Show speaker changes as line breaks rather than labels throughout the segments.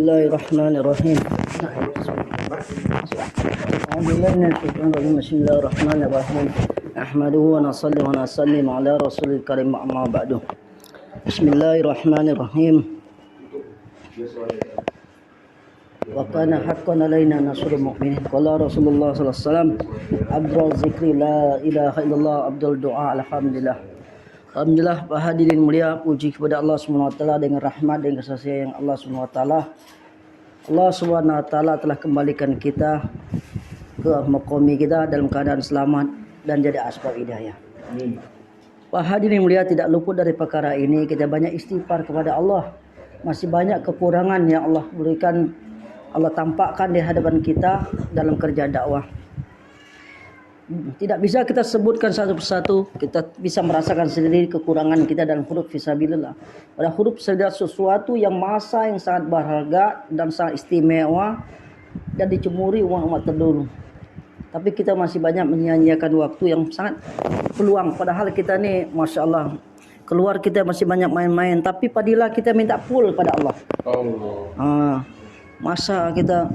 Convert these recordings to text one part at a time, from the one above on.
Bismillahirrahmanirrahim. Bismillahirrahmanirrahim. Ahmaduhu wa nasalli wa nasallim ala rasulil karim amma ba'du. Bismillahirrahmanirrahim. Wa kana haqqan alaina nasrul mu'minin. Qala Rasulullah sallallahu alaihi wasallam, afdal zikri la ilaha illallah, afdal doa alhamdulillah. Alhamdulillah, para hadirin mulia, puji kepada Allah SWT dengan rahmat dan kasih sayang Allah SWT. Allah SWT telah kembalikan kita ke maqami kita dalam keadaan selamat dan jadi asbab hidayah. Para hadirin mulia, tidak luput dari perkara ini kita banyak istighfar kepada Allah. Masih banyak kekurangan yang Allah berikan, Allah tampakkan di hadapan kita dalam kerja dakwah. Tidak bisa kita sebutkan satu persatu. Kita bisa merasakan sendiri kekurangan kita dalam huruf fisabilillah. Pada huruf adalah sesuatu yang masa yang sangat berharga dan sangat istimewa dan dicemuri umat terdahulu. Tapi kita masih banyak menyia-nyiakan waktu yang sangat peluang. Padahal kita nih, masya Allah, keluar kita masih banyak main-main. Tapi padilah kita minta full pada Allah. Masa kita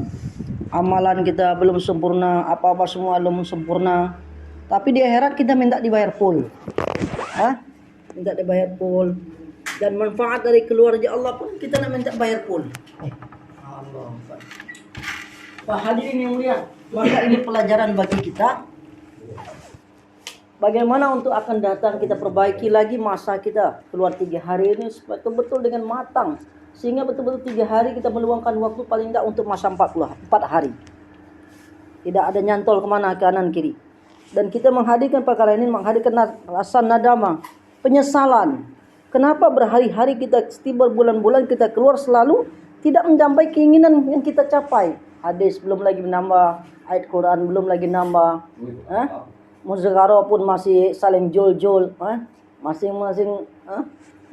amalan kita belum sempurna, apa-apa semua belum sempurna. Tapi di akhirat kita minta dibayar full. Minta dibayar full. Dan manfaat dari keluarga Allah pun kita nak minta bayar full. Allah. Pak hadirin yang mulia, maka ini pelajaran bagi kita. Bagaimana untuk akan datang kita perbaiki lagi masa kita keluar 3 hari ini betul-betul dengan matang. Sehingga betul-betul 3 hari kita meluangkan waktu paling tidak untuk masa 4 hari. Tidak ada nyantol kemana kanan kiri. Dan kita menghadirkan perkara ini, menghadirkan rasa nadama, penyesalan. Kenapa berhari-hari kita, setiap bulan-bulan kita keluar selalu tidak mencapai keinginan yang kita capai. Hadis belum lagi menambah, ayat Quran belum lagi nambah. Muzakara pun masih saling jol-jol. Masing-masing.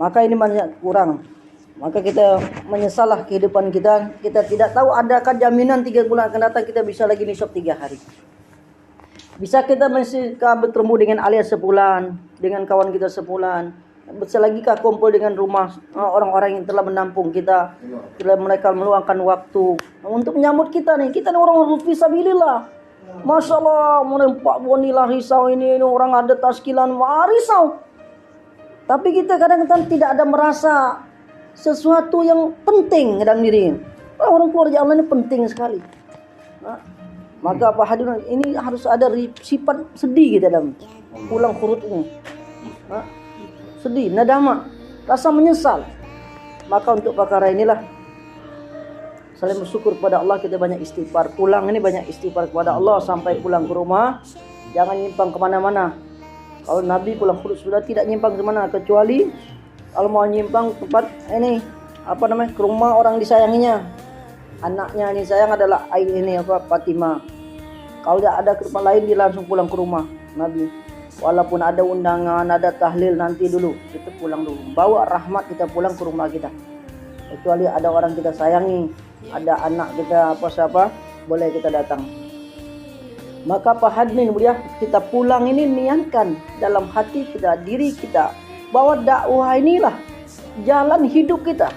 Maka ini banyak kurang. Maka kita menyesalah kehidupan kita. Kita tidak tahu adakah jaminan 3 bulan akan datang kita bisa lagi nisab 3 hari. Bisa kita masih bertemu dengan alias sebulan, dengan kawan kita sebulan. Bisa lagi kah kumpul dengan rumah orang-orang yang telah menampung kita. Bila mereka meluangkan waktu untuk menyambut kita nih. Kita nih orang fisabilillah. Masya Allah, Pak Bonilah risau ini orang ada taskilan, risau. Tapi kita kadang-kadang tidak ada merasa sesuatu yang penting dalam diri. Orang keluarga Allah ini penting sekali. Maka apa hadirin, ini harus ada sifat sedih kita dalam pulang khurut ini. Sedih, nadama, rasa menyesal. Maka untuk perkara inilah saling bersyukur kepada Allah, kita banyak istighfar. Pulang ini banyak istighfar kepada Allah sampai pulang ke rumah. Jangan nyimpang kemana-mana. Kalau Nabi pulang khurut sudah tidak nyimpang kemana, kecuali kalau mau nyimpang tempat ini ke rumah orang disayanginya, anaknya ini sayang adalah Fatimah. Kalau tidak ada ke tempat lain dia langsung pulang ke rumah Nabi. Walaupun ada undangan, ada tahlil nanti dulu kita pulang dulu. Bawa rahmat kita pulang ke rumah kita. Kecuali ada orang kita sayangi, ada anak kita siapa boleh kita datang. Maka Pak hadirin mulia, kita pulang ini niatkan dalam hati kita, diri kita, bahwa dakwah inilah jalan hidup kita.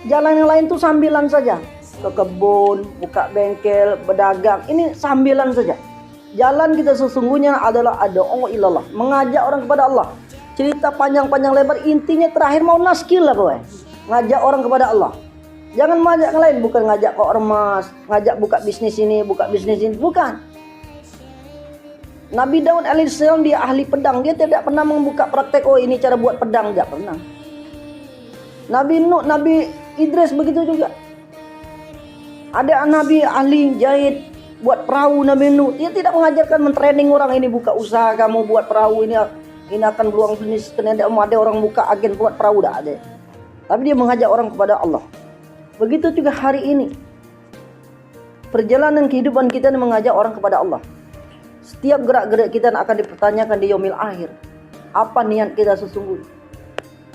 Jalan yang lain itu sambilan saja. Ke kebun, buka bengkel, berdagang, ini sambilan saja. Jalan kita sesungguhnya adalah ad'u ilallah, mengajak orang kepada Allah. Cerita panjang-panjang lebar, intinya terakhir mau naskil lah kowe. Ngajak orang kepada Allah. Jangan mengajak yang lain, bukan ngajak ke ormas, ngajak buka bisnis ini, bukan. Nabi Daud alaihissalam dia ahli pedang, dia tidak pernah membuka praktek ini cara buat pedang, tidak pernah. Nabi Nuh, Nabi Idris begitu juga. Ada Nabi ahli jahit buat perahu Nabi Nuh, dia tidak mengajarkan mentraining orang ini buka usaha kamu buat perahu ini akan peluang bisnis, ada orang buka agen buat perahu, tidak ada. Tapi dia mengajak orang kepada Allah. Begitu juga hari ini. Perjalanan kehidupan kita ini mengajak orang kepada Allah. Setiap gerak-gerik kita akan dipertanyakan di yaumil akhir. Apa niat kita sesungguhnya?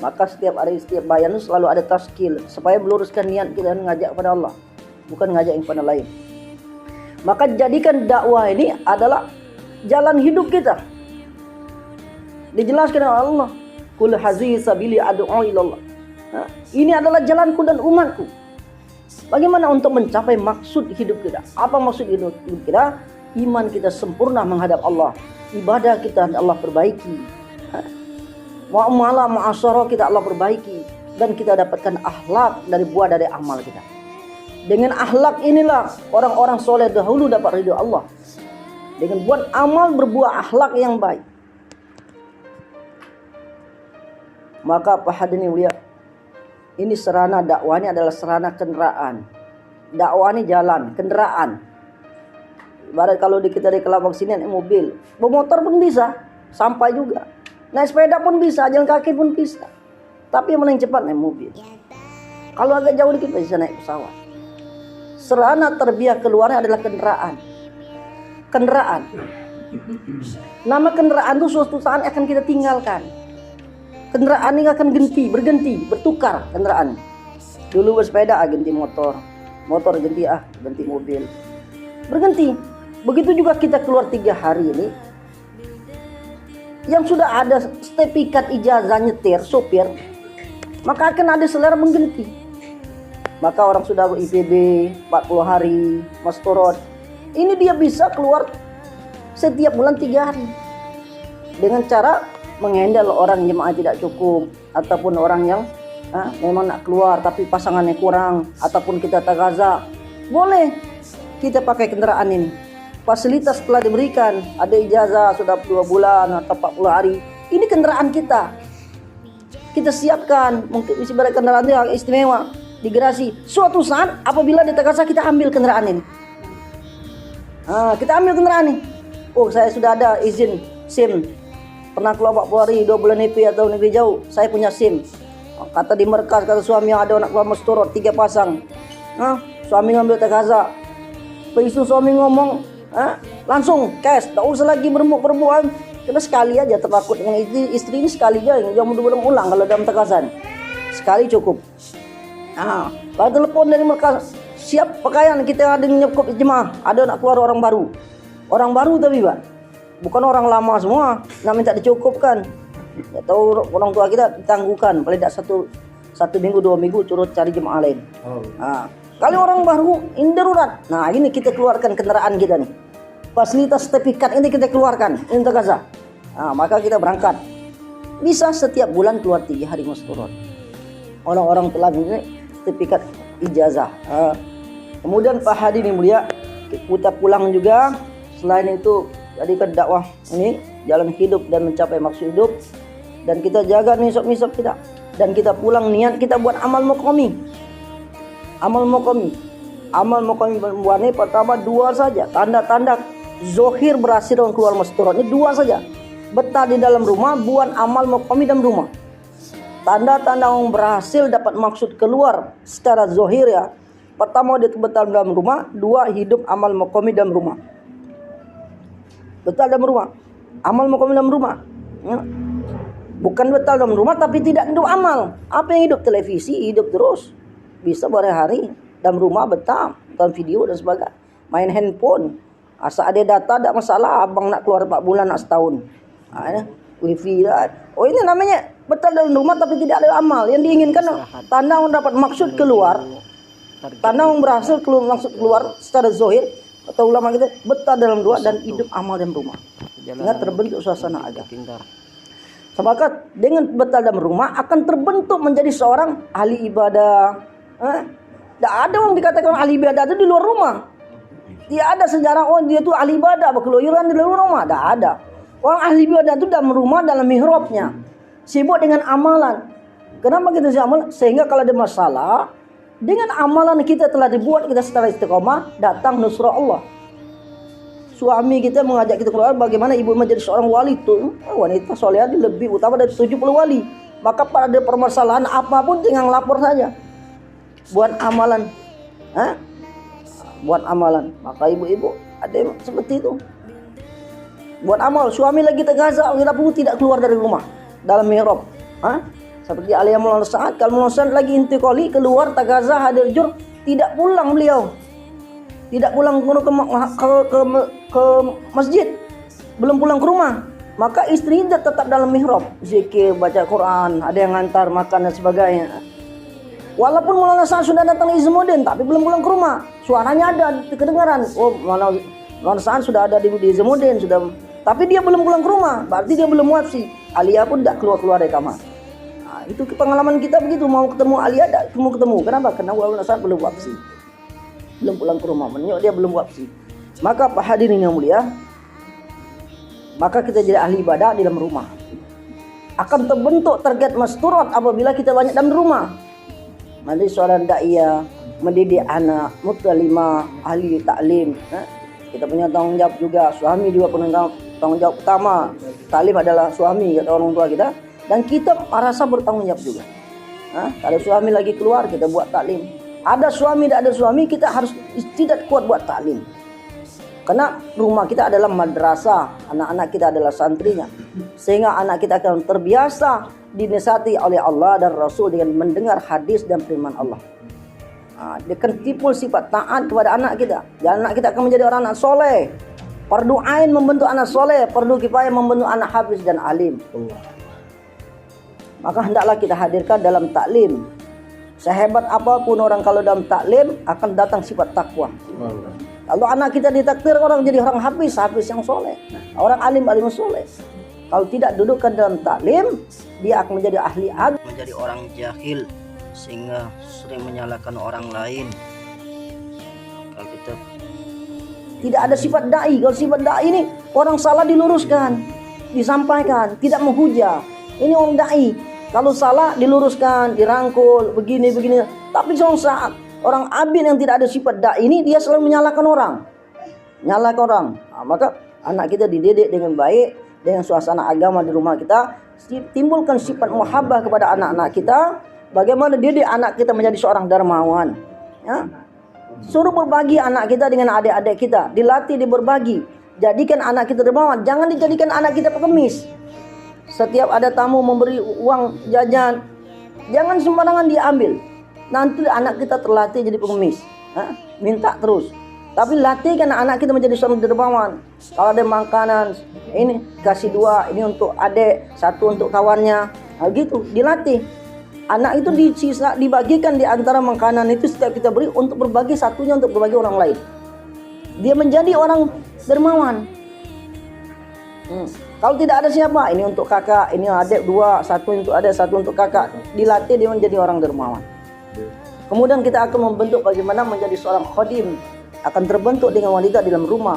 Maka setiap hari, setiap bayan selalu ada taskil supaya meluruskan niat kita mengajak kepada Allah, bukan ngajak yang kepada lain. Maka jadikan dakwah ini adalah jalan hidup kita. Dijelaskan oleh Allah, "Qul hazihi sabili ad'u ilallah." Ini adalah jalanku dan umatku. Bagaimana untuk mencapai maksud hidup kita? Apa maksud hidup kita? Iman kita sempurna menghadap Allah. Ibadah kita Allah perbaiki. Muamalah muasyarah kita Allah perbaiki. Dan kita dapatkan akhlak dari buah dari amal kita. Dengan akhlak inilah orang-orang soleh dahulu dapat ridho Allah. Dengan buat amal berbuah akhlak yang baik. Maka Pak hadirin mulia, ini sarana dakwah ini adalah sarana kendaraan. Dakwah ini jalan, kendaraan. Ibarat kalau kita di Kelabang sini naik mobil, bermotor pun bisa, sampai juga. Naik sepeda pun bisa, jalan kaki pun bisa. Tapi yang paling cepat naik mobil. Kalau agak jauh dikit bisa naik pesawat. Sarana terbiah keluarnya adalah kendaraan. Kendaraan. Nama kendaraan itu suatu saat akan kita tinggalkan. Kendaraan ini akan berganti, bertukar kendaraan. Dulu bersepeda ganti motor, motor ganti mobil. Berganti. Begitu juga kita keluar 3 hari ini. Yang sudah ada sertifikat ijazah nyetir, sopir, maka akan ada selera mengganti. Maka orang sudah IPB 40 hari, masturot. Ini dia bisa keluar setiap bulan 3 hari. Dengan cara menghandle orang jemaah tidak cukup, ataupun orang yang memang nak keluar tapi pasangannya kurang, ataupun kita tagaza, boleh kita pakai kendaraan ini. Fasilitas telah diberikan, ada ijazah sudah 2 bulan atau 40 hari. Ini kendaraan kita siapkan, mungkin isi barang kendaraan yang istimewa, digerasi. Suatu saat apabila di tagaza kita ambil kendaraan ini. Kita ambil kendaraan ini. Oh, saya sudah ada izin SIM. Pernah keluar 40 hari, 2 bulan IP atau negeri jauh, saya punya SIM. Kata di markas, kata suami ada anak keluar masturot 3 pasang. Suami ngambil tagaza. Isu suami ngomong, langsung cash, tak usah lagi berbual. Kita sekali aja, tertakut dengan istri ini sekali aja, jangan berulang kalau dalam tagazan. Sekali cukup. Kalau telepon dari markas, siap pakaian, kita ada nyekup jemaah, ada nak keluar orang baru. Orang baru tapi Pak, bukan orang lama semua, nak minta dicukupkan. Ya tahu orang tua kita ditangguhkan, paling tidak satu minggu 2 minggu turut cari jemaah lain. Kali orang baru ini darurat. Nah, ini kita keluarkan kendaraan kita nih. Fasilitas sertifikat ini kita keluarkan, ini tagaza. Maka kita berangkat. Bisa setiap bulan keluar 3 hari masturot. Orang-orang telah ini sertifikat ijazah. Kemudian Pak hadirin mulia, kita pulang juga. Selain itu, jadikan dakwah ini jalan hidup dan mencapai maksud hidup. Dan kita jaga nisab-nisab kita. Dan kita pulang niat kita buat amal muqami. Amal muqami ini pertama 2 saja. Tanda-tanda zohir berhasil orang keluar masturot ini 2 saja. Betah di dalam rumah, buat amal muqami dalam rumah. Tanda-tanda orang berhasil dapat maksud keluar secara zohir ya. Pertama dia betah dalam rumah, 2 hidup amal muqami dalam rumah. Betah dalam rumah, amal muqami dalam rumah. Bukan betah dalam rumah tapi tidak hidup amal. Apa yang hidup? Televisi hidup terus. Bisa berhari dalam rumah betah, dalam video dan sebagainya. Main handphone. Asal ada data tak masalah. Abang nak keluar 4 bulan nak setahun. Wifi lah. Oh, ini namanya betah dalam rumah tapi tidak ada amal. Yang diinginkan tanda orang dapat maksud keluar. Tanda orang berhasil maksud keluar secara zohir. Atau ulama kita betah dalam doa dan hidup amal dalam rumah. Sehingga terbentuk suasana agama. Maka dengan betah dalam rumah akan terbentuk menjadi seorang ahli ibadah. Tak ada orang dikatakan ahli ibadah itu di luar rumah. Tidak ada sejarah dia itu ahli ibadah berkeluyuran di luar rumah. Tak ada. Orang ahli ibadah itu dalam rumah, dalam mihrabnya, sibuk dengan amalan. Kenapa kita sibuk amalan? Sehingga kalau ada masalah, dengan amalan kita telah dibuat kita secara istiqomah, datang nusrah Allah. Suami kita mengajak kita keluar, bagaimana ibu menjadi seorang wali itu. Wanita solehah lebih utama dari 70 wali. Maka pada permasalahan apapun tinggal lapor saja. Buat amalan. Buat amalan. Maka ibu-ibu ada yang seperti itu. Buat amal. Suami lagi tagaza, tidak keluar dari rumah. Dalam mihrab. Seperti Aliyah Maulana Sa'ad. Kalau Maulana Sa'ad lagi intiqali, keluar tagaza hadir jur, tidak pulang beliau. Tidak pulang ke masjid. Belum pulang ke rumah. Maka istri tetap dalam mihrab. Zikir, baca Quran, ada yang ngantar makan dan sebagainya. Walaupun Maulana Sa'ad sudah datang di Izzemuddin, tapi belum pulang ke rumah. Suaranya ada, kedengaran. Oh, Maulana Sa'ad sudah ada di Izzemuddin, sudah. Tapi dia belum pulang ke rumah, berarti dia belum wafsi. Alia pun tidak keluar dari kamar. Nah, itu pengalaman kita begitu, mau ketemu Alia tidak mau ketemu. Kenapa? Karena Maulana Sa'ad belum wafsi, belum pulang ke rumah. Menunjuk dia belum wafsi. Maka Pak hadirin yang mulia, maka kita jadi ahli ibadah di dalam rumah. Akan terbentuk target masturat apabila kita banyak dalam rumah. Menjadi seorang da'iyah, mendidik anak, mutalimah, ahli taklim. Kita punya tanggung jawab juga. Suami juga punya tanggung jawab utama. Taklim adalah suami, kata orang tua kita. Dan kita merasa bertanggung jawab juga. Kalau suami lagi keluar, kita buat taklim. Ada suami, tidak ada suami, kita harus tidak kuat buat taklim. Karena rumah kita adalah madrasah, anak-anak kita adalah santrinya. Sehingga anak kita akan terbiasa dinasihati oleh Allah dan Rasul dengan mendengar hadis dan firman Allah. Dia akan timbul sifat taat kepada anak kita. Dan anak kita akan menjadi orang anak soleh. Fardu ain membentuk anak soleh, fardu kifayah membentuk anak hafiz dan alim. Maka hendaklah kita hadirkan dalam taklim. Sehebat apapun orang kalau dalam taklim akan datang sifat takwa. Kalau anak kita ditakdir orang jadi orang hafiz yang soleh, orang alim yang soleh. Kalau tidak dudukkan dalam taklim, dia akan menjadi ahli agama, menjadi orang jahil sehingga sering menyalahkan orang lain. Kalau kita tidak ada sifat dai, kalau sifat dai ini orang salah diluruskan, disampaikan, tidak menghujah. Ini orang dai. Kalau salah diluruskan, dirangkul, begini. Tapi suatu saat orang abid yang tidak ada sifat dai ini dia selalu menyalahkan orang. Maka anak kita dididik dengan baik, dengan suasana agama di rumah kita, timbulkan sifat muhabbah kepada anak-anak kita. Bagaimana didik anak kita menjadi seorang dermawan. Suruh berbagi anak kita dengan adik-adik kita, dilatih di berbagi. Jadikan anak kita dermawan, jangan dijadikan anak kita pengemis. Setiap ada tamu memberi uang jajan, jangan sembarangan diambil. Nanti anak kita terlatih jadi pengemis, minta terus. Tapi latihkan anak kita menjadi seorang dermawan. Kalau ada makanan, ini kasih 2, ini untuk adik, 1 untuk kawannya, gitu dilatih. Anak itu dibagikan di antara makanan itu setiap kita beri untuk berbagi, satunya untuk berbagi orang lain. Dia menjadi orang dermawan. Kalau tidak ada siapa, ini untuk kakak, ini adik 2, 1 untuk adik, 1 untuk kakak. Dilatih dia menjadi orang dermawan. Kemudian kita akan membentuk bagaimana menjadi seorang khadim. Akan terbentuk dengan wanita dalam rumah,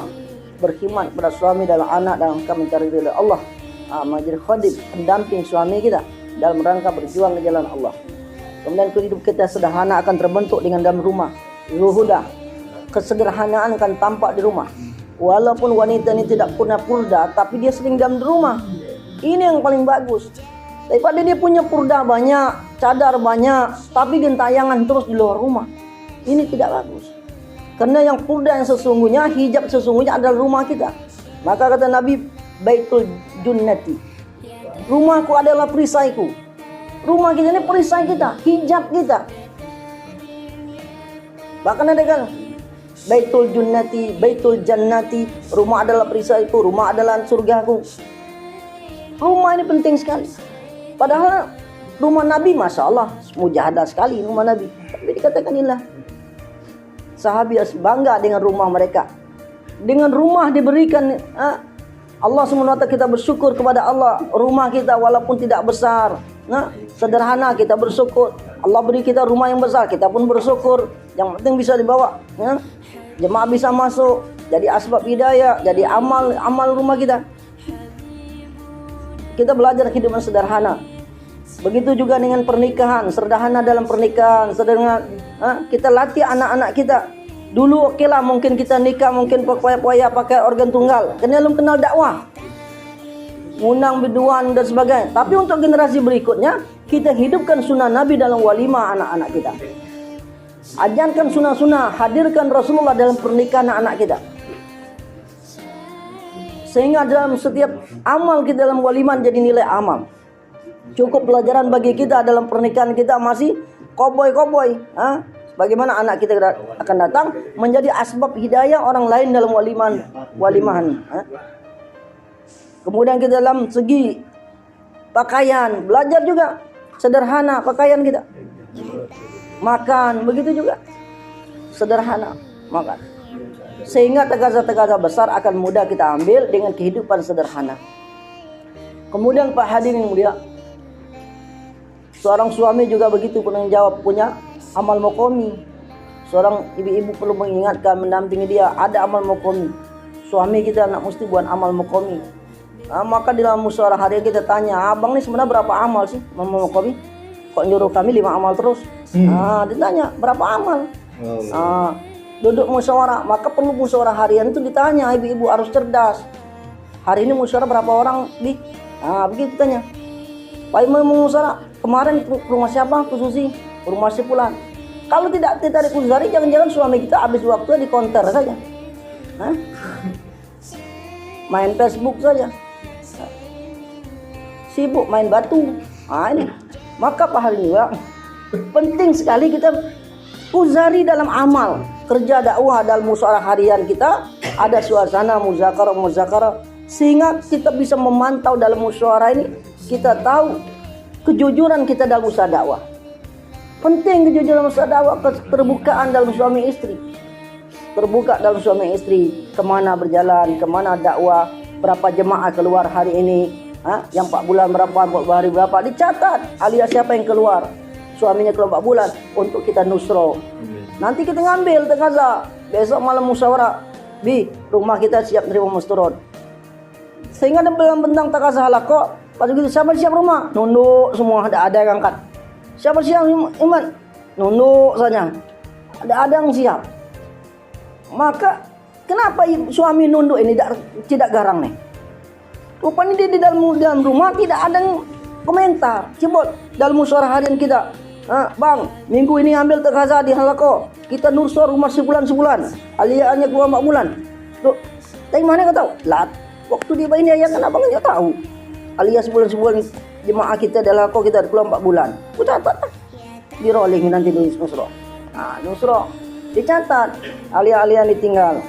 berkhidmat pada suami dalam anak dalam rangka mencari ridha Allah. Menjadi khadim, pendamping suami kita dalam rangka berjuang di jalan Allah. Kemudian hidup kita sederhana akan terbentuk dengan dalam rumah. Zuhudah, kesederhanaan akan tampak di rumah. Walaupun wanita ini tidak punya purda, tapi dia sering dalam rumah. Ini yang paling bagus. Daripada dia punya purda banyak, cadar banyak, tapi gentayangan terus di luar rumah. Ini tidak bagus. Karena yang purda yang sesungguhnya, hijab sesungguhnya adalah rumah kita. Maka kata Nabi, Baitul Junnati, rumahku adalah perisaiku. Rumah kita ini perisai kita, hijab kita. Bahkan ada kan Baitul Junnati, Baitul Jannati, rumah adalah perisaiku, rumah adalah surgaku. Rumah ini penting sekali. Padahal rumah Nabi, Masya Allah, mujahadah sekali rumah Nabi. Tapi dikatakan inilah, sahabat bangga dengan rumah mereka. Dengan rumah diberikan, Allah SWT, kita bersyukur kepada Allah. Rumah kita walaupun tidak besar, sederhana, kita bersyukur. Allah beri kita rumah yang besar, kita pun bersyukur. Yang penting bisa dibawa, jemaah bisa masuk, jadi asbab hidayah, jadi amal rumah kita. Kita belajar kehidupan sederhana. Begitu juga dengan pernikahan, sederhana dalam pernikahan, sederhana. Kita latih anak-anak kita. Dulu okelah, mungkin kita nikah, mungkin poya-poya pakai organ tunggal, karena belum kenal dakwah, ngundang biduan dan sebagainya. Tapi untuk generasi berikutnya, kita hidupkan sunnah Nabi dalam walimah anak-anak kita. Ajarkan sunnah-sunnah, hadirkan Rasulullah dalam pernikahan anak kita. Sehingga dalam setiap amal kita dalam walimah jadi nilai amal. Cukup pelajaran bagi kita dalam pernikahan kita masih koboi-koboi. Bagaimana anak kita akan datang menjadi asbab hidayah orang lain dalam walimahan. Kemudian kita dalam segi pakaian, belajar juga sederhana pakaian kita. makan, begitu juga sederhana makan. Sehingga takaza-takaza besar akan mudah kita ambil dengan kehidupan sederhana. Kemudian Pak hadirin yang mulia, seorang suami juga begitu penanggung jawab, punya amal mokomi. Seorang ibu-ibu perlu mengingatkan, mendampingi dia, ada amal mokomi. Suami kita nak mesti buat amal mokomi. Maka di dalam musyawarah hari kita tanya, abang ni sebenarnya berapa amal sih amal mokomi? Kok nyuruh kami 5 amal terus? Ditanya berapa amal? Duduk musyawarah, maka perlu musyawarah harian itu ditanya, ibu-ibu harus cerdas. Hari ini musyawarah berapa orang di? Begitu tanya. Pak Imam musyawarah kemarin ke rumah siapa? Ke Susi, rumah si Fulan. Kalau tidak ditarik uzari, jangan-jangan suami kita habis waktu di counter saja, main Facebook saja, sibuk main batu. Ini maka Pak hari ini penting sekali kita uzari dalam amal kerja dakwah. Dalam musyawarah harian kita ada suasana muzakarah, sehingga kita bisa memantau dalam musyawarah ini, kita tahu kejujuran kita dalam usaha dakwah. Penting kejujuran usaha dakwah, keterbukaan dalam suami istri. Terbuka dalam suami istri, kemana berjalan, kemana dakwah, berapa jemaah keluar hari ini, yang 4 bulan berapa, 4 hari berapa, dicatat alias siapa yang keluar, suaminya keluar 4 bulan, untuk kita nusro. Nanti kita ngambil tekaza, besok malam musyawarah, Bi, rumah kita siap terima musturun. Sehingga dalam bentang tekaza halako, pas begitu siapa siap rumah, nunduk semua, ada yang angkat. Siapa siap iman, nunduk saja, ada yang siap. Maka kenapa suami nunduk ini tidak garang nih? Rupanya dia di dalam rumah tidak ada yang komentar. Coba dalam musyawarah harian kita, bang, minggu ini ambil tekaza di halako, kita nursor rumah sebulan, aliannya keluar 4 bulan. Loh, dari mana kau tahu? Lat, waktu dia ini ayat kan abang nggak tahu. Alias sebulan jemaah kita dalam halako kita keluar 4 bulan. Ku catat, di rolling nanti di nusro. Nusro dicatat, alian ditinggal.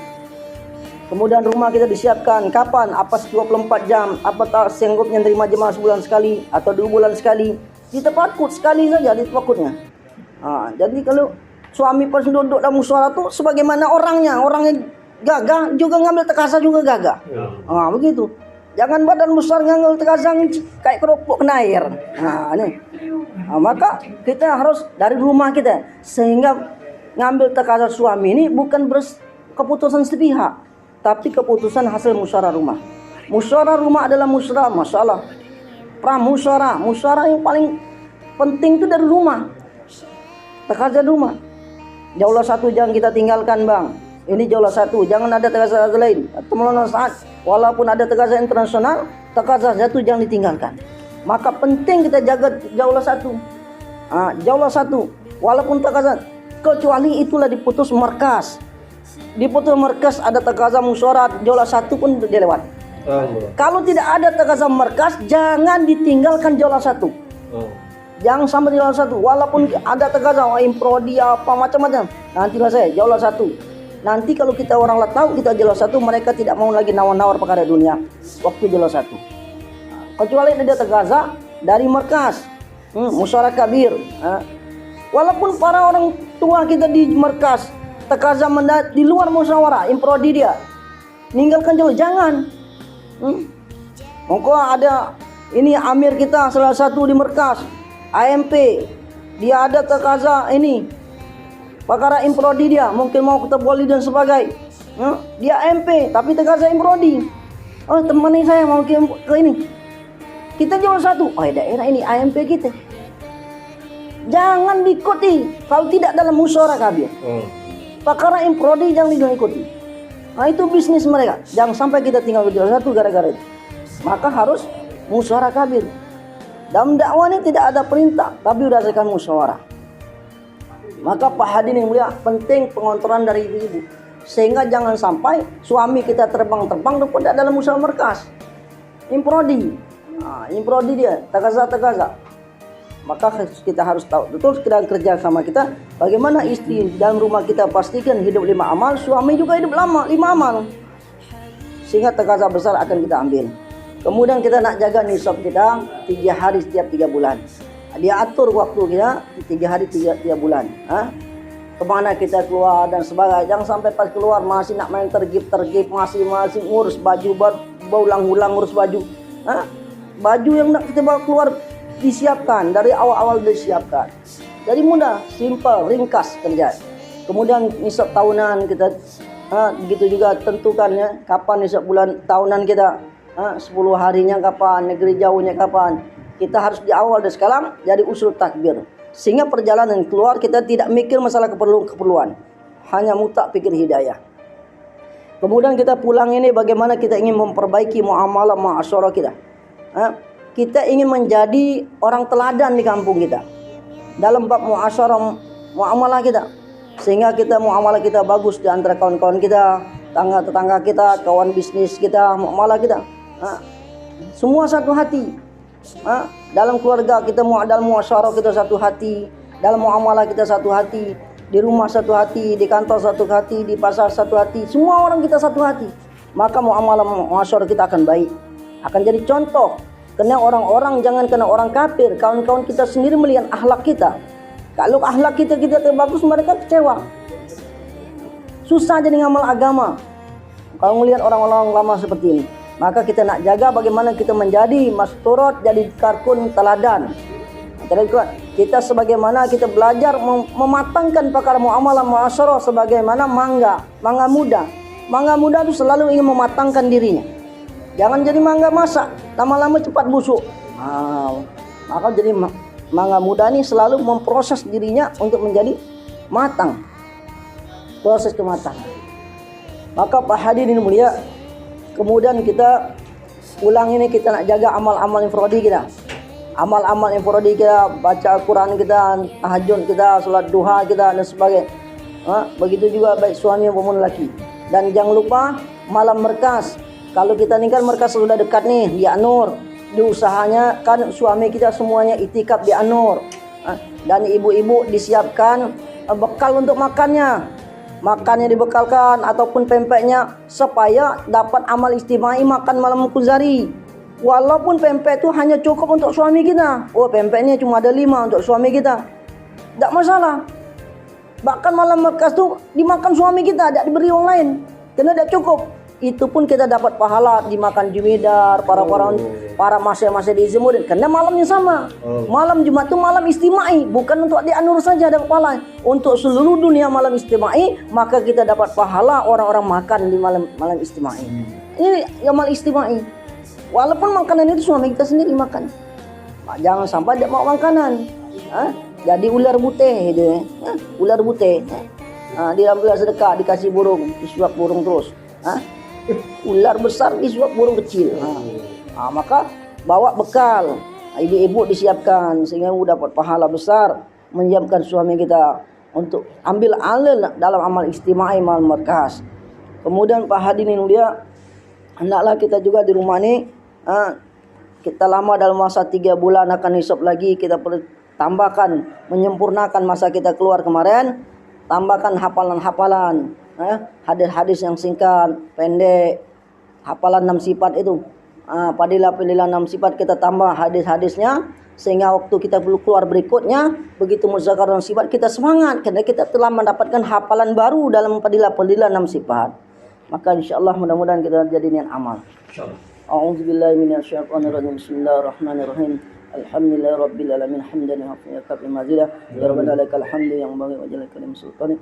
Kemudian rumah kita disiapkan kapan, apa 24 jam, apa tak sanggupnya nerima jemaah sebulan sekali atau 2 bulan sekali. Kita pakut sekali saja dipakutnya. Jadi kalau suami pas duduk dalam musyawarah tu sebagaimana orangnya gagah juga ngambil tekaza juga gagah. Begitu. Jangan badan besar ngambil tekaza kayak keropok kena air. Maka kita harus dari rumah kita, sehingga ngambil tekaza suami ini bukan keputusan sepihak, tapi keputusan hasil musyawarah rumah. Musyawarah rumah adalah musyawarah masalah pramusyawarah. Musyawarah yang paling penting itu dari rumah. Tekaza rumah. Jaulah satu jangan kita tinggalkan, bang. Ini jaulah satu, jangan ada tekaza lain. Teman-teman saat walaupun ada tekaza internasional, tekaza satu jangan ditinggalkan. Maka penting kita jaga jaulah satu. Jaulah satu. Walaupun tekaza, kecuali itulah diputus markas. Diputus markas ada tekaza musyawarah jaulah satu pun dia lewat. Kalau tidak ada tekaza markas, jangan ditinggalkan jaulah satu. Jangan sampai jaulah satu. Walaupun ada tekaza improdi apa macam-macam, nantilah saya jaulah satu. Nanti kalau kita orang lah tahu kita jaulah satu, mereka tidak mau lagi nawar-nawar perkara dunia. Waktu jaulah satu. Kecuali ada tekaza dari markas, musyawarah kabir. Walaupun para orang tua kita di markas tekaza di luar musyawarah, improdi dia, ninggalkan jauh, jangan. Mongko ada ini amir kita salah satu di markas, AMP, dia ada tekaza ini, perkara improdi dia, mungkin mau keteboli dan sebagainya. Dia AMP tapi tekaza improdi. Teman ini saya mau ke ini. Kita jauh satu, daerah ini AMP kita. Jangan diikuti kalau tidak dalam musyawarah kabir. Perkara improdi jangan diikuti. Itu bisnis mereka. Jangan sampai kita tinggal di satu gara-gara itu. Maka harus musyawarah kabir. Dalam dakwah ini tidak ada perintah, tapi berdasarkan musyawarah. Maka Pak hadirin yang mulia, penting pengontrolan dari ibu-ibu. Sehingga jangan sampai suami kita terbang-terbang tidak dalam musyawarah markas. Improdi. Improdi dia, tekaza. Maka kita harus tahu betul sedang kerja sama kita, bagaimana istri dalam rumah kita pastikan hidup 5 amal, suami juga hidup 5 amal, sehingga tekaza besar akan kita ambil. Kemudian kita nak jaga nisab kita 3 hari setiap 3 bulan. Dia atur waktu kita 3 hari 3 bulan. Kemana kita keluar dan sebagainya. Jangan sampai pas keluar masih nak main tergip, masih ngurus baju, berulang-ulang ngurus baju. Baju yang nak kita bawa keluar disiapkan dari awal-awal disiapkan. Jadi mudah, simple, ringkas kerja. Kemudian nisab tahunan kita, begitu juga tentukannya kapan nisab bulan tahunan kita, 10 harinya kapan, negeri jauhnya kapan. Kita harus di awal dari sekarang jadi usul takbir. Sehingga perjalanan keluar kita tidak mikir masalah keperluan. Hanya mutak pikir hidayah. Kemudian kita pulang ini bagaimana kita ingin memperbaiki muamalah ma'asyarah kita. Kita ingin menjadi orang teladan di kampung kita. Dalam bab muamalah kita. Sehingga kita muamalah kita bagus di antara kawan-kawan kita, tetangga kita, kawan bisnis kita, muamalah kita. Semua satu hati. Dalam keluarga kita, dalam muasyarah kita satu hati, dalam muamalah kita satu hati, di rumah satu hati, di kantor satu hati, di pasar satu hati, semua orang kita satu hati. Maka muamalah muasyarah kita akan baik, akan jadi contoh. Kena orang-orang, jangan kena orang kafir, kawan-kawan kita sendiri melihat akhlak kita. Kalau akhlak kita bagus, mereka kecewa. Susah jadi ngamal agama kalau melihat orang-orang lama seperti ini. Maka kita nak jaga bagaimana kita menjadi masturot, jadi karkun teladan. Kita sebagaimana kita belajar mematangkan perkara muamalah muasyarah sebagaimana mangga muda. Mangga muda itu selalu ingin mematangkan dirinya. Jangan jadi mangga masak, lama-lama cepat busuk. Maka jadi mangga muda ini selalu memproses dirinya untuk menjadi matang. Proses kematangan. Maka Pak hadirin mulia, kemudian kita ulang ini, kita nak jaga amal-amal infradi kita. Amal-amal infradi kita, baca Al-Quran kita, tahajud kita, salat duha kita dan sebagainya. Begitu juga baik suami maupun lelaki. Dan jangan lupa malam merkas. Kalau kita ni kan merkas sudah dekat nih di An-Nur. Di usahanya kan suami kita semuanya itikaf di An-Nur. Dan ibu-ibu disiapkan bekal untuk makannya. Makannya dibekalkan ataupun pempeknya supaya dapat amal istimai makan malam kuzari. Walaupun pempek itu hanya cukup untuk suami kita. Pempeknya cuma ada 5 untuk suami kita. Tak masalah. Bahkan malam merkas tu dimakan suami kita, tak diberi orang lain. Kerana tak cukup. Itu pun kita dapat pahala dimakan jumidar, para masya-masya di Izmuddin. Kerana malamnya sama. Malam Jumat itu malam istimai, bukan untuk di An-Nur saja dapat pahala. Untuk seluruh dunia malam istimai, maka kita dapat pahala orang-orang makan di malam istimai. Ini amal istimai. Walaupun makanan itu suami kita sendiri makan. Jangan sampai dia mau makanan. Jadi ular butih dia. Ular butih. Dia ambil sedekah dikasih burung, disuap burung terus. Ular besar disuap burung kecil. Maka bawa bekal, ibu-ibu disiapkan sehingga dapat pahala besar menyiapkan suami kita untuk ambil alil dalam amal istimai malam markas. Kemudian Pak hadirin mulia, hendaklah kita juga di rumah ni, kita lama dalam masa 3 bulan akan hisab lagi, kita perlu tambahkan, menyempurnakan masa kita keluar kemarin, tambahkan hafalan-hafalan. Hadis-hadis yang singkat, pendek, hafalan 6 sifat itu. Padilah 6 sifat kita tambah hadis-hadisnya sehingga waktu kita keluar berikutnya begitu muzakarah 6 sifat kita semangat kerana kita telah mendapatkan hafalan baru dalam padilah 6 sifat. Maka insyaallah mudah-mudahan kita jadi niat amal. Insyaallah. A'udzubillahi minasyaitonirrajim. Bismillahirrahmanirrahim. Alhamdulillah Rabbil Alamin. Hamdan wa kafi mazidah. Ya Rabbana lakal hamdu yang bagi wajah kalim sultanik.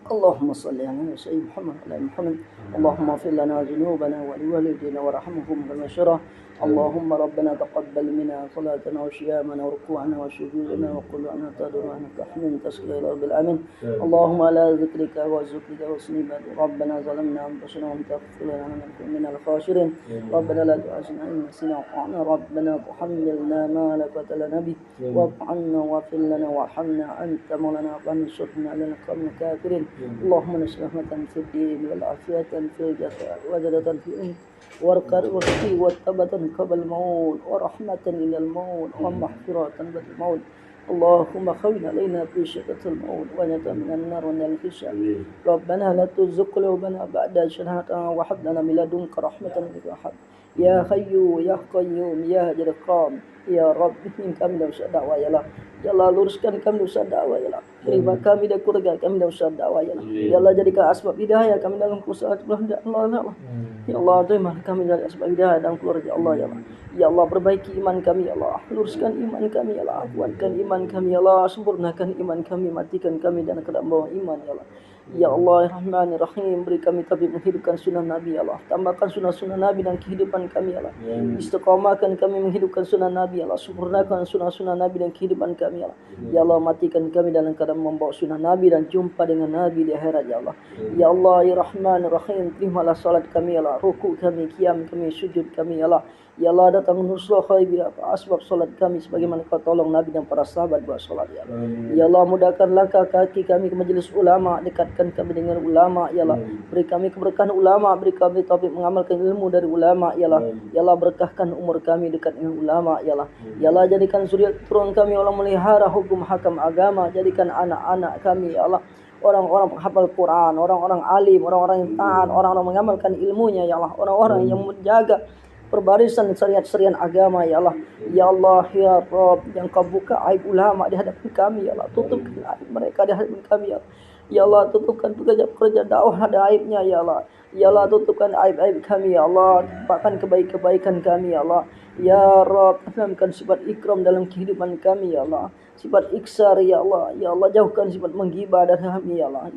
Allahumma salli ala sayyidina Muhammad wa ala Muhammad. Allahumma fir lana dhunubana wa liwalidina warhamhum kama syarah. Allahumma Rabbana taqabbal minna salatana wa siyamana wa ruku'ana wa sujudana wa qul'ana tadarru'anaka hamdan tasghira rabbil alamin. Allahumma ala zikrika wa zukrika wa husni ibadika. Rabbana zalamna anfusana wa taghfir lana lanakunanna minal khasirin. Rabbana la tu'akhidhna in nasina wa akhtana. Rabbana tuhammilna ma la qatala nabi wa'fu 'anna waghfir lana warhamna anta maulana fansurna 'alal qawmil kafirin. Allahumma nas'aluka fid din wal afiyatan fil jasad wa zadatan fil warqar waqti wa tabatan qabl maut wa rahmatan ila al maut wa mahfiratan ba'd al maut. Allahumma khawin alaina fi syiddatil maut wa najina minan nar wa minal hisab. Rabbana la tuzigh qulubana ba'da idh hadaytana wa hab lana min ladunka rahmatan innaka wahhab. Ya Hayyu Ya Qayyum Ya Jadqam Ya Rabb, bimbing kami dalam usaha dakwah ya Allah. Ya Allah, luruskan kami dalam usaha dakwah ya Allah. Terima kami dan keluarga kami dalam usaha dakwah ya Allah. Ya Allah, jadikan asbab hidayah kami dalam usaha dakwah ya Allah. Ya Allah, terima kami dari asbab hidayah dan keluarga Allah ya Allah. Ya Allah, perbaiki iman kami ya Allah. Luruskan iman kami ya Allah. Kuatkan iman kami ya Allah. Sempurnakan iman kami. Matikan kami dan kedalam bawah iman ya Allah. Ya Allah, Rahman Rahim, beri kami taufik menghidupkan sunnah Nabi ya Allah. Tambahkan sunnah-sunnah Nabi dan kehidupan kami ya Allah. Istiqamahkan kami menghidupkan sunnah Nabi ya Allah. Sempurnakan sunnah-sunnah Nabi dan kehidupan kami ya Allah. Ya Allah, matikan kami dalam keadaan membawa sunnah Nabi dan jumpa dengan Nabi di akhirat ya Allah. Ya Allah, ya Rahman Rahim, terimalah salat kami ya Allah. Ruku kami, qiyam kami, sujud kami ya Allah. Ya Allah, datang nusrah khair asbab salat kami sebagaimana kau tolong Nabi dan para sahabat buat salat ya Allah. Ya Allah, mudahkan langkah kaki kami ke majlis ulama, dekatkan kami dengan ulama ya Allah. Beri kami keberkahan ulama, beri kami taufik mengamalkan ilmu dari ulama ya Allah. Ya Allah, berkahkan umur kami dekat dengan ulama ya Allah. Ya Allah, jadikan zuriat turun kami Allah melihara hukum hakam agama, jadikan anak-anak kami ya Allah orang-orang penghafal Quran, orang-orang alim, orang-orang yang taat, orang-orang mengamalkan ilmunya ya Allah, orang-orang yang menjaga perbarisan syariat-syariat agama ya Allah. Ya Allah, ya Rabb, yang kau buka aib ulama di hadapan kami ya Allah. Tutupkan aib mereka di hadapan kami ya Allah. Ya Allah, tutupkan pekerja dakwah ada aibnya ya Allah. Ya Allah, tutupkan aib-aib kami ya Allah. Tempatkan kebaikan kami ya Allah. Ya Rabb, tanamkan sifat ikram dalam kehidupan kami ya Allah. Sifat iksar ya Allah. Ya Allah, jauhkan sifat menggibah dari kami ya Allah.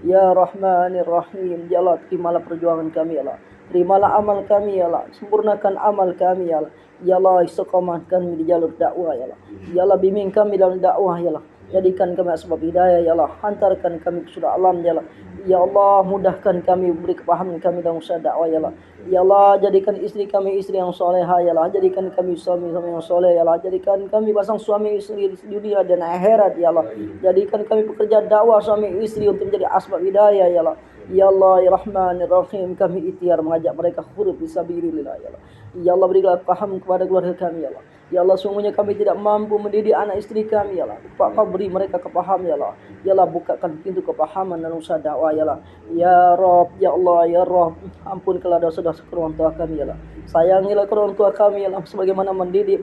Ya Rahmanir Rahim, ya Allah, terimalah perjuangan kami ya Allah. Terimalah amal kami ya Allah. Sempurnakan amal kami ya Allah. Ya Allah, istiqamahkan kami di jalur dakwah ya Allah. Ya Allah, bimbing kami dalam dakwah ya Allah. Jadikan kami asbab hidayah ya Allah. Hantarkan kami ke surga alam ya Allah. Ya Allah, mudahkan kami, beri kepahaman kami dalam usaha dakwah ya Allah. Ya Allah, jadikan istri kami istri yang solehah ya Allah. Jadikan kami suami-suami yang soleh ya Allah. Jadikan kami pasang suami istri di dunia dan akhirat ya Allah. Jadikan kami pekerja dakwah suami istri untuk menjadi asbab hidayah ya Allah. Ya Allah, ya Rahman, ya Rahim, kami ikhtiar mengajak mereka huruf fisabilillah ya Allah. Ya Allah, berilah paham kepada keluarga kami ya Allah. Ya Allah, sungguhnya kami tidak mampu mendidik anak istri kami ya Allah. Kau beri mereka kepaham ya Allah. Ya Allah, bukakan pintu kepahaman dan usaha dakwah ya Allah. Ya Rabb, ya Allah, ya Rabb, ampunkanlah dosa-dosa kedua orang tua kami ya Allah. Sayangilah kedua orang tua kami ya Allah, sebagaimana mendidik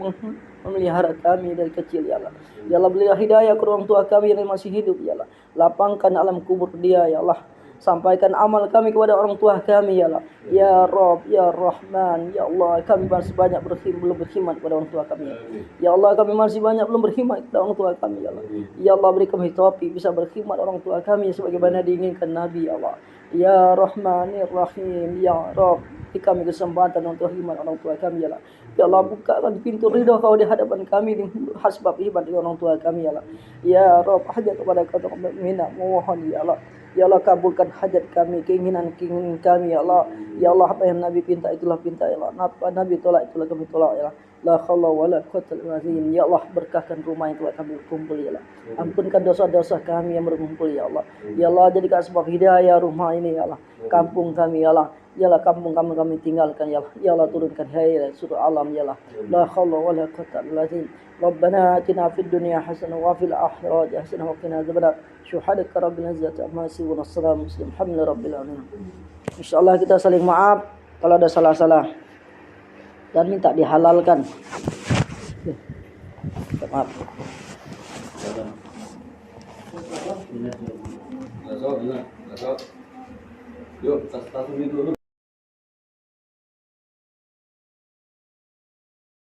memelihara kami dari kecil ya Allah. Ya Allah, berilah hidayah kedua orang tua kami yang masih hidup ya Allah. Lapangkan alam kubur dia ya Allah. Sampaikan amal kami kepada orang tua kami ya Allah. Ya Rabb, ya Rahman, ya Allah, kami masih banyak belum berkhidmat kepada orang tua kami ya. Ya Allah, kami masih banyak belum berkhidmat kepada orang tua kami ya Allah. Ya Allah, beri kami taufik bisa berkhidmat orang tua kami sebagaimana diinginkan Nabi ya Allah. Ya Rahman, ya Rahim, ya Rabb, beri kami kesempatan untuk khidmat orang tua kami ya Allah. Ya Allah, bukakan pintu ridha kau di hadapan kami di hasbab khidmat orang tua kami ya Allah. Ya Rabb, hajat kepada kau minta mohon ya Allah. Ya Allah, kabulkan hajat kami, keinginan kami ya Allah. Ya Allah, apa yang Nabi pinta itulah pinta ya Allah. Apa Nabi tolak itulah kami tolak ya Allah. La haula wala quwwata illa billah. Ya Allah, berkahkan rumah yang telah kami berkumpul ya Allah. Ampunkan dosa-dosa kami yang berkumpul ya Allah. Ya Allah, jadikan sebab hidayah rumah ini ya Allah. Kampung kami ya Allah. Ya Allah, kampung kami tinggalkan ya Allah. Ya Allah, turunkan hidayah surah alam ya Allah. La haula wala quwwata illa billah. Rabbana atina fid dunya hasanah wa fil akhirati hasanah wa qina adzabannar. Syuhadaka rabbil izzati amma yasifun. Wassalamu alhamdulillahi rabbil alamin. Insyaallah kita saling maaf kalau ada salah-salah dan minta dihalalkan. Maaf. Yuk, tas dulu.